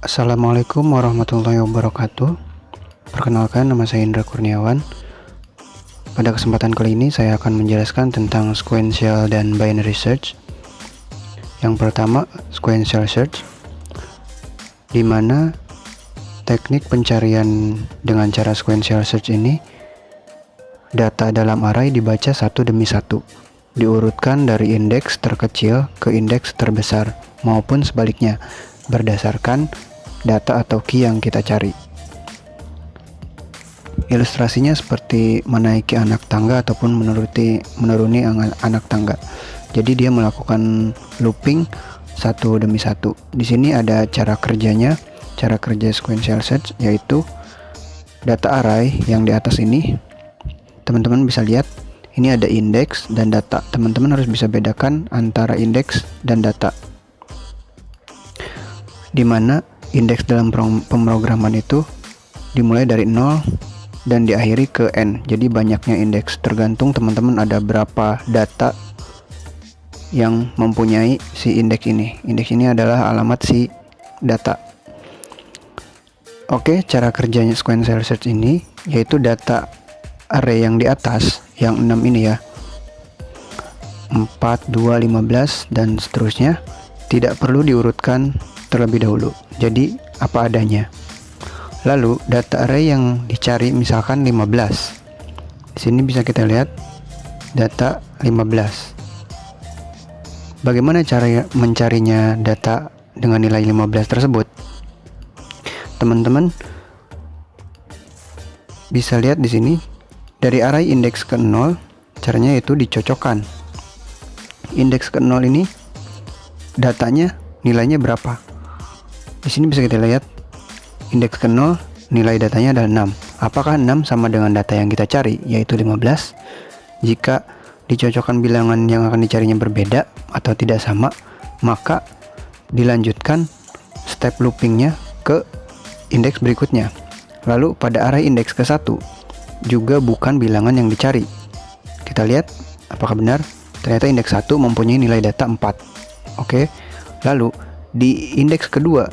Assalamualaikum warahmatullahi wabarakatuh. Perkenalkan, nama saya Indra Kurniawan. Pada kesempatan kali ini saya akan menjelaskan tentang sequential dan binary search. Yang pertama, sequential search, di mana teknik pencarian dengan cara sequential search ini, data dalam array dibaca satu demi satu, diurutkan dari indeks terkecil ke indeks terbesar, maupun sebaliknya, berdasarkan data atau key yang kita cari. Ilustrasinya seperti menaiki anak tangga ataupun menuruni anak tangga. Jadi dia melakukan looping satu demi satu. Di sini ada cara kerjanya, cara kerja sequential search, yaitu data array yang di atas ini. Teman-teman bisa lihat, ini ada indeks dan data. Teman-teman harus bisa bedakan antara indeks dan data, di mana indeks dalam pemrograman itu dimulai dari 0 dan diakhiri ke n. Jadi banyaknya indeks, tergantung teman-teman ada berapa data yang mempunyai si indeks ini. Indeks ini adalah alamat si data. Oke, cara kerjanya sequential search ini yaitu data array yang di atas, yang 6 ini ya, 4, 2, 15 dan seterusnya, tidak perlu diurutkan terlebih dahulu. Jadi apa adanya. Lalu data array yang dicari misalkan 15. Di sini bisa kita lihat data 15. Bagaimana cara mencarinya data dengan nilai 15 tersebut? Teman-teman bisa lihat di sini, dari array indeks ke 0, caranya itu dicocokkan. Indeks ke 0 ini datanya nilainya berapa? Di sini bisa kita lihat indeks ke 0, nilai datanya adalah 6. Apakah 6 sama dengan data yang kita cari, yaitu 15? Jika dicocokkan bilangan yang akan dicarinya berbeda atau tidak sama, maka dilanjutkan step loopingnya ke indeks berikutnya. Lalu pada array indeks ke 1 juga bukan bilangan yang dicari. Kita lihat apakah benar. Ternyata indeks 1 mempunyai nilai data 4. Oke. Lalu di indeks kedua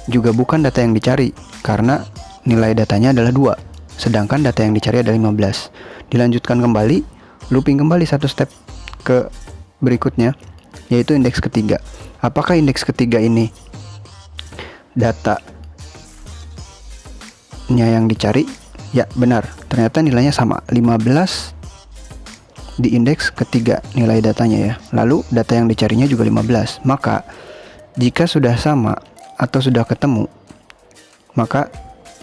juga bukan data yang dicari, karena nilai datanya adalah 2, sedangkan data yang dicari adalah 15. Dilanjutkan kembali, looping kembali satu step ke berikutnya, yaitu indeks ketiga. Apakah indeks ketiga ini datanya yang dicari? Ya, benar. Ternyata nilainya sama, 15 di indeks ketiga nilai datanya ya. Lalu data yang dicarinya juga 15. Maka jika sudah sama atau sudah ketemu, maka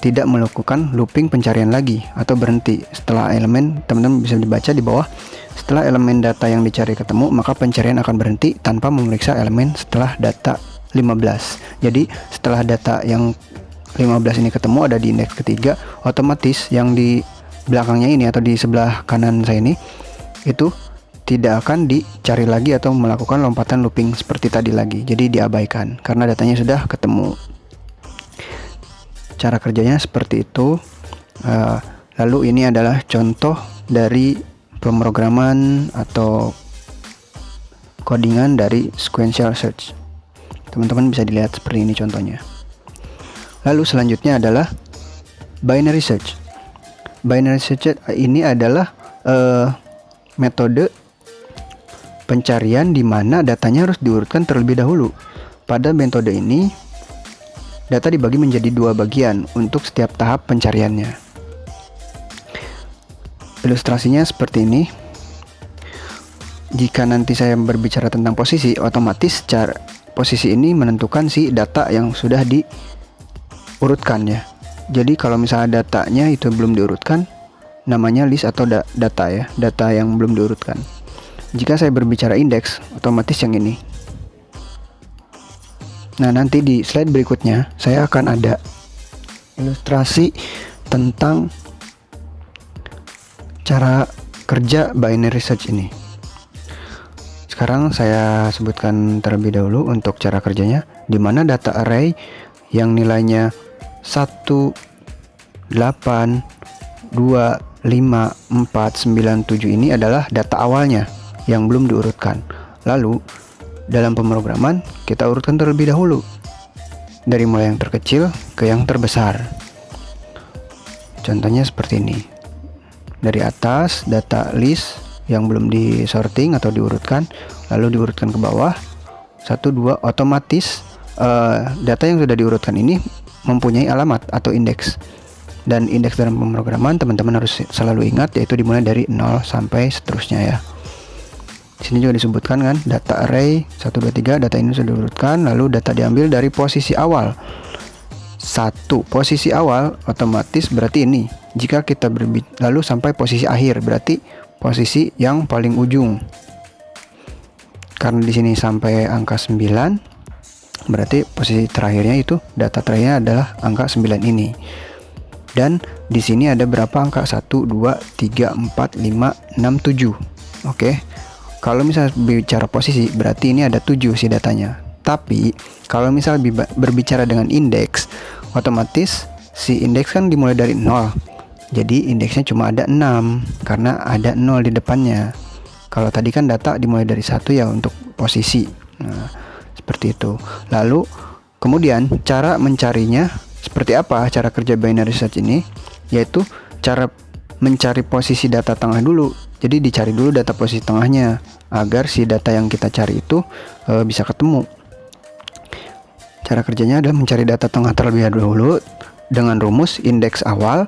tidak melakukan looping pencarian lagi atau berhenti setelah elemen. Teman-teman bisa dibaca di bawah, setelah elemen data yang dicari ketemu, maka pencarian akan berhenti tanpa memeriksa elemen setelah data 15. Jadi setelah data yang 15 ini ketemu ada di indeks ketiga, otomatis yang di belakangnya ini atau di sebelah kanan saya ini itu tidak akan dicari lagi atau melakukan lompatan looping seperti tadi lagi. Jadi diabaikan karena datanya sudah ketemu. Cara kerjanya seperti itu. Lalu ini adalah contoh dari pemrograman atau codingan dari sequential search. Teman-teman bisa dilihat seperti ini contohnya. Lalu selanjutnya adalah binary search. Binary search ini adalah metode pencarian di mana datanya harus diurutkan terlebih dahulu. Pada metode ini, data dibagi menjadi 2 bagian untuk setiap tahap pencariannya. Ilustrasinya seperti ini. Jika nanti saya berbicara tentang posisi, otomatis posisi ini menentukan si data yang sudah diurutkan ya. Jadi kalau misalnya datanya itu belum diurutkan, namanya list atau data ya, data yang belum diurutkan. Jika saya berbicara indeks, otomatis yang ini. Nah, nanti di slide berikutnya saya akan ada ilustrasi tentang cara kerja binary search ini. Sekarang saya sebutkan terlebih dahulu untuk cara kerjanya, di mana data array yang nilainya 1, 8, 2, 5, 4, 9, 7 ini adalah data awalnya yang belum diurutkan. Lalu dalam pemrograman kita urutkan terlebih dahulu dari mulai yang terkecil ke yang terbesar. Contohnya seperti ini. Dari atas data list yang belum disorting atau diurutkan, lalu diurutkan ke bawah 1, 2, otomatis data yang sudah diurutkan ini mempunyai alamat atau indeks. Dan indeks dalam pemrograman teman-teman harus selalu ingat, yaitu dimulai dari 0 sampai seterusnya ya. Di sini juga disebutkan kan, data array 1, 2, 3, data ini sudah diurutkan, lalu data diambil dari posisi awal. 1 posisi awal otomatis berarti ini. Jika kita lalu sampai posisi akhir berarti posisi yang paling ujung. Karena di sini sampai angka 9, berarti posisi terakhirnya itu data terakhirnya adalah angka 9 ini. Dan di sini ada berapa angka? 1, 2, 3, 4, 5, 6, 7. Oke. Kalau misalnya bicara posisi, berarti ini ada 7 si datanya. Tapi kalau misal berbicara dengan indeks, otomatis si indeks kan dimulai dari 0. Jadi indeksnya cuma ada 6 karena ada 0 di depannya. Kalau tadi kan data dimulai dari 1 ya untuk posisi. Nah, seperti itu. Lalu kemudian cara mencarinya seperti apa cara kerja binary search ini? Yaitu cara mencari posisi data tengah dulu. Jadi dicari dulu data posisi tengahnya agar si data yang kita cari itu bisa ketemu. Cara kerjanya adalah mencari data tengah terlebih dahulu dengan rumus indeks awal.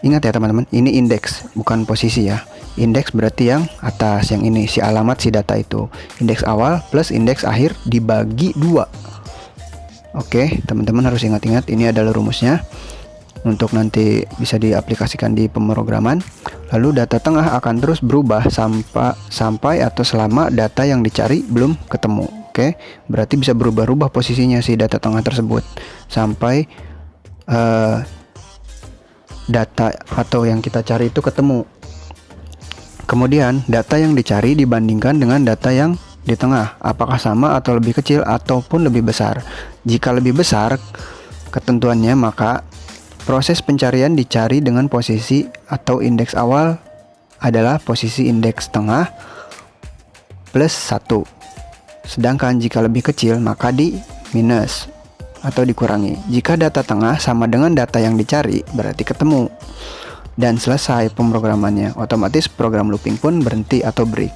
Ingat ya teman-teman, ini indeks bukan posisi ya. Indeks berarti yang atas, yang ini si alamat si data itu. Indeks awal plus indeks akhir dibagi 2. Oke, teman-teman harus ingat-ingat ini adalah rumusnya untuk nanti bisa diaplikasikan di pemrograman. Lalu data tengah akan terus berubah sampai atau selama data yang dicari belum ketemu. Oke, berarti bisa berubah-ubah posisinya si data tengah tersebut sampai data atau yang kita cari itu ketemu. Kemudian data yang dicari dibandingkan dengan data yang di tengah, apakah sama atau lebih kecil ataupun lebih besar. Jika lebih besar ketentuannya, maka proses pencarian dicari dengan posisi atau indeks awal adalah posisi indeks tengah plus 1. Sedangkan jika lebih kecil maka di minus atau dikurangi. Jika data tengah sama dengan data yang dicari berarti ketemu. Dan selesai pemrogramannya. Otomatis program looping pun berhenti atau break.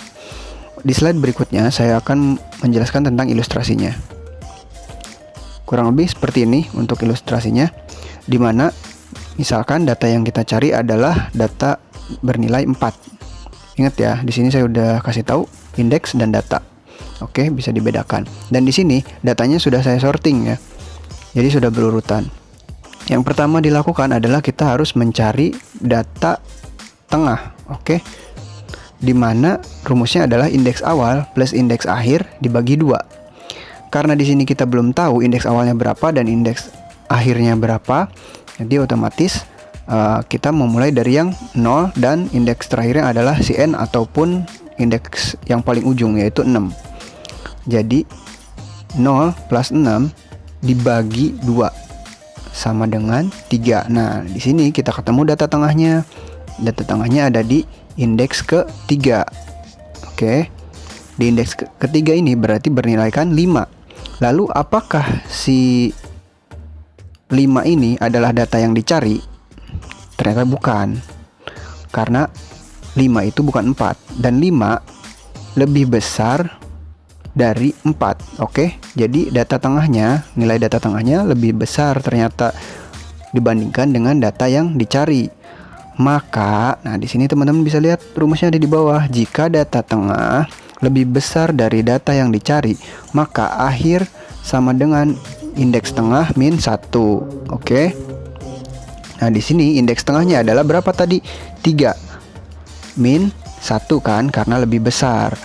Di slide berikutnya saya akan menjelaskan tentang ilustrasinya. Kurang lebih seperti ini untuk ilustrasinya, di mana misalkan data yang kita cari adalah data bernilai 4. Ingat ya, di sini saya udah kasih tahu indeks dan data. Oke, bisa dibedakan. Dan di sini datanya sudah saya sorting ya. Jadi sudah berurutan. Yang pertama dilakukan adalah kita harus mencari data tengah. Oke. Di mana rumusnya adalah indeks awal plus indeks akhir dibagi 2. Karena di sini kita belum tahu indeks awalnya berapa dan indeks akhirnya berapa, jadi otomatis kita memulai dari yang 0 dan indeks terakhirnya adalah si n ataupun indeks yang paling ujung yaitu 6. Jadi 0 plus 6 dibagi 2 sama dengan 3. Nah, di sini kita ketemu data tengahnya. Data tengahnya ada di indeks ke-3. Oke. Di indeks ketiga ini berarti bernilaikan 5. Lalu apakah si 5 ini adalah data yang dicari? Ternyata bukan. Karena 5 itu bukan 4 dan 5 lebih besar dari 4. Oke. Jadi data tengahnya, nilai data tengahnya lebih besar ternyata dibandingkan dengan data yang dicari. Maka, nah di sini teman-teman bisa lihat rumusnya ada di bawah. Jika data tengah lebih besar dari data yang dicari, maka akhir sama dengan indeks tengah min 1. Oke. Nah, di sini indeks tengahnya adalah berapa tadi? 3. Min 1 kan karena lebih besar.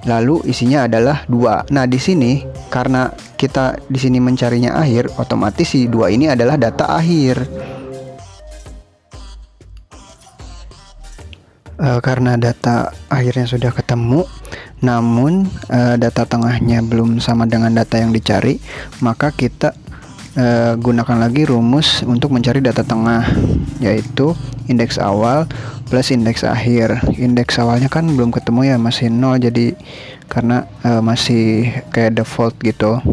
Lalu isinya adalah 2. Nah, di sini karena kita di sini mencarinya akhir, otomatis si 2 ini adalah data akhir. Karena data akhirnya sudah ketemu, namun data tengahnya belum sama dengan data yang dicari, maka kita gunakan lagi rumus untuk mencari data tengah, yaitu indeks awal plus indeks akhir. Indeks awalnya kan belum ketemu ya, masih 0, jadi karena masih kayak default gitu.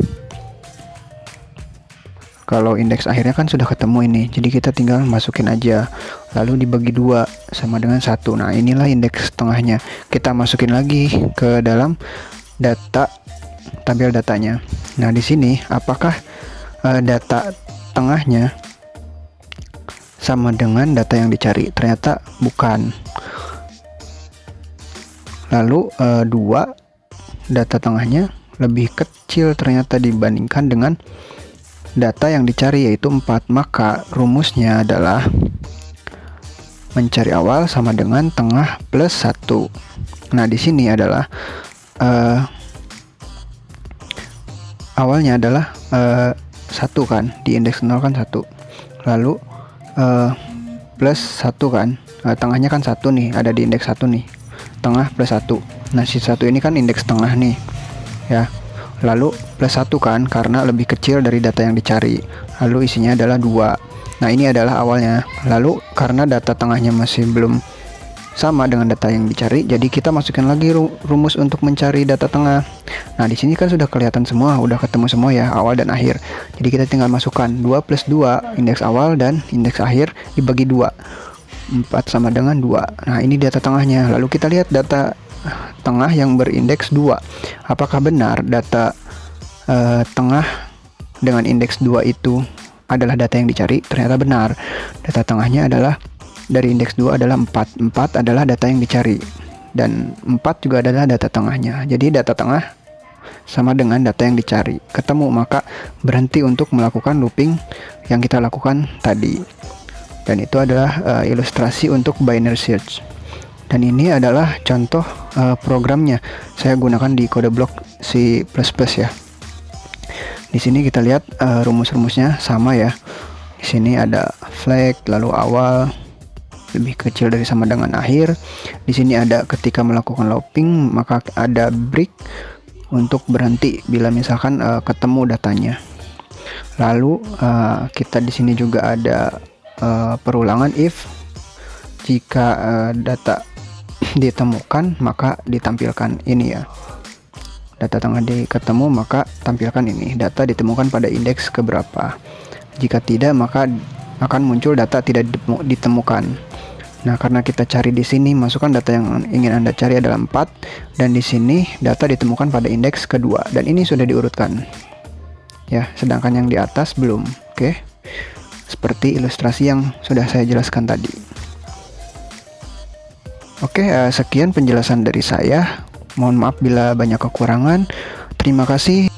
Kalau indeks akhirnya kan sudah ketemu ini, jadi kita tinggal masukin aja, lalu dibagi 2 sama dengan 1. Nah, inilah indeks tengahnya. Kita masukin lagi ke dalam data, tabel datanya. Nah, di sini apakah data tengahnya sama dengan data yang dicari? Ternyata bukan. Lalu 2, data tengahnya lebih kecil ternyata dibandingkan dengan data yang dicari, yaitu 4. Maka rumusnya adalah mencari awal sama dengan tengah plus 1. Nah, di sini adalah awalnya adalah 1 kan, di indeks 0 kan 1. Lalu plus 1 kan, tengahnya kan 1 nih, ada di indeks 1 nih. Tengah plus 1. Nah, si 1 ini kan indeks tengah nih. Ya. Lalu plus 1 kan, karena lebih kecil dari data yang dicari. Lalu isinya adalah 2. Nah, ini adalah awalnya. Lalu karena data tengahnya masih belum sama dengan data yang dicari, jadi kita masukin lagi rumus untuk mencari data tengah. Nah, di sini kan sudah kelihatan semua, udah ketemu semua ya, awal dan akhir. Jadi kita tinggal masukkan 2 plus 2, indeks awal dan indeks akhir dibagi 2. 4 sama dengan 2. Nah, ini data tengahnya. Lalu kita lihat data tengah yang berindeks 2. Apakah benar data tengah dengan indeks 2 itu adalah data yang dicari? Ternyata benar. Data tengahnya adalah dari indeks 2 adalah 4. 4 adalah data yang dicari. Dan 4 juga adalah data tengahnya. Jadi data tengah sama dengan data yang dicari. Ketemu, maka berhenti untuk melakukan looping yang kita lakukan tadi. Dan itu adalah ilustrasi untuk binary search. Dan ini adalah contoh programnya. Saya gunakan di kode blok C++ ya. Di sini kita lihat rumus-rumusnya sama ya. Di sini ada flag, lalu awal lebih kecil dari sama dengan akhir. Di sini ada ketika melakukan looping, maka ada break untuk berhenti bila misalkan ketemu datanya. Lalu kita di sini juga ada perulangan if jika data ditemukan maka ditampilkan ini ya, data tengah ketemu maka tampilkan ini, data ditemukan pada indeks keberapa. Jika tidak, maka akan muncul data tidak ditemukan. Nah, karena kita cari di sini, masukkan data yang ingin Anda cari adalah 4, dan di sini data ditemukan pada indeks kedua, dan ini sudah diurutkan ya, sedangkan yang di atas belum. Oke, seperti ilustrasi yang sudah saya jelaskan tadi. Oke, sekian penjelasan dari saya. Mohon maaf bila banyak kekurangan. Terima kasih.